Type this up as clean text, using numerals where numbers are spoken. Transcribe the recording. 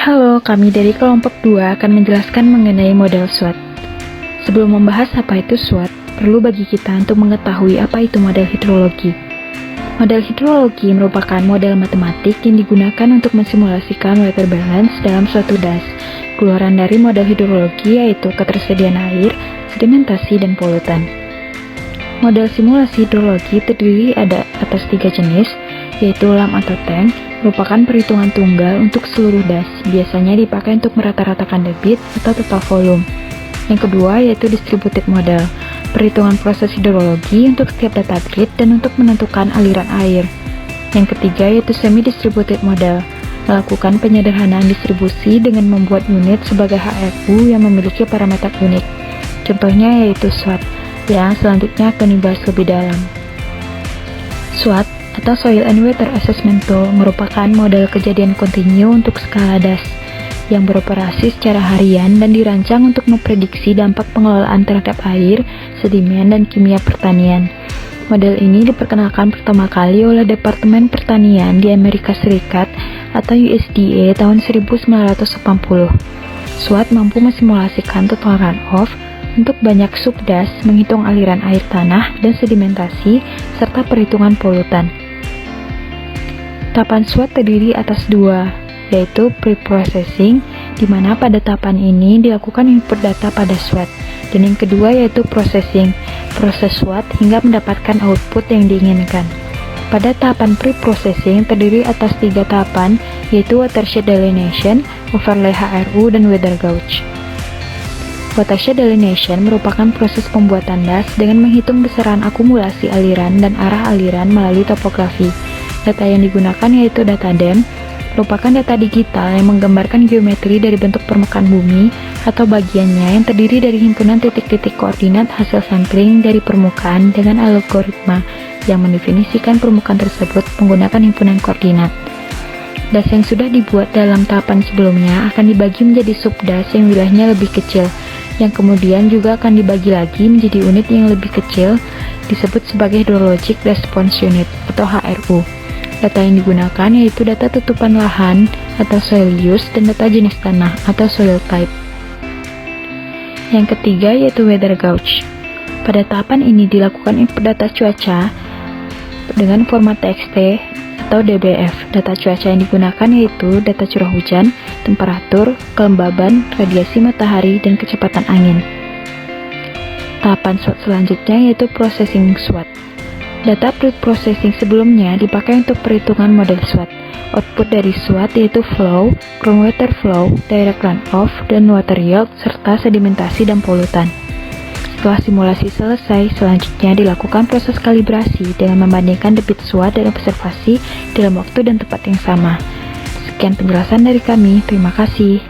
Halo, kami dari kelompok 2 akan menjelaskan mengenai model SWOT. Sebelum membahas apa itu SWOT, perlu bagi kita untuk mengetahui apa itu model hidrologi. Model hidrologi merupakan model matematik yang digunakan untuk mensimulasikan weather balance dalam suatu das. Keluaran dari model hidrologi yaitu ketersediaan air, sedimentasi, dan polutan. Model simulasi hidrologi terdiri atas 3 jenis, yaitu LAM atau tank, merupakan perhitungan tunggal untuk seluruh das, biasanya dipakai untuk merata-ratakan debit atau total volume. Yang kedua yaitu distributed model, perhitungan proses hidrologi untuk setiap data grid dan untuk menentukan aliran air. Yang ketiga yaitu semi-distributed model, melakukan penyederhanaan distribusi dengan membuat unit sebagai HRU yang memiliki parameter unik. Contohnya yaitu SWOT, yang selanjutnya akan dibahas lebih dalam. SWOT atau Soil and Water Assessment Tool merupakan model kejadian kontinu untuk skala das yang beroperasi secara harian dan dirancang untuk memprediksi dampak pengelolaan terhadap air, sedimen, dan kimia pertanian. Model ini diperkenalkan pertama kali oleh Departemen Pertanian di Amerika Serikat atau USDA tahun 1980. SWOT mampu mensimulasikan total runoff untuk banyak subdas, menghitung aliran air tanah dan sedimentasi, serta perhitungan polutan. Tahapan SWOT terdiri atas 2, yaitu pre-processing, di mana pada tahapan ini dilakukan input data pada SWOT, dan yang kedua yaitu processing, proses SWOT hingga mendapatkan output yang diinginkan. Pada tahapan pre-processing terdiri atas 3 tahapan, yaitu watershed delineation, overlay HRU, dan weather gauge. Watershed delineation merupakan proses pembuatan das dengan menghitung besaran akumulasi aliran dan arah aliran melalui topografi. Data yang digunakan yaitu data DEM, merupakan data digital yang menggambarkan geometri dari bentuk permukaan bumi atau bagiannya yang terdiri dari himpunan titik-titik koordinat hasil sampling dari permukaan dengan algoritma yang mendefinisikan permukaan tersebut menggunakan himpunan koordinat. Das yang sudah dibuat dalam tahapan sebelumnya akan dibagi menjadi subdas yang wilayahnya lebih kecil, yang kemudian juga akan dibagi lagi menjadi unit yang lebih kecil, disebut sebagai Hydrologic Response Unit atau HRU. Data yang digunakan yaitu data tutupan lahan atau soil use dan data jenis tanah atau soil type. Yang ketiga yaitu weather gauge. Pada tahapan ini dilakukan input data cuaca dengan format TXT atau DBF. Data cuaca yang digunakan yaitu data curah hujan, temperatur, kelembaban, radiasi matahari, dan kecepatan angin. Tahapan SWOT selanjutnya yaitu processing SWOT. Data pre-processing sebelumnya dipakai untuk perhitungan model SWOT. Output dari SWOT yaitu flow, groundwater flow, direct runoff, dan water yield, serta sedimentasi dan polutan. Setelah simulasi selesai, selanjutnya dilakukan proses kalibrasi dengan membandingkan debit SWOT dan observasi dalam waktu dan tempat yang sama. Sekian penjelasan dari kami, terima kasih.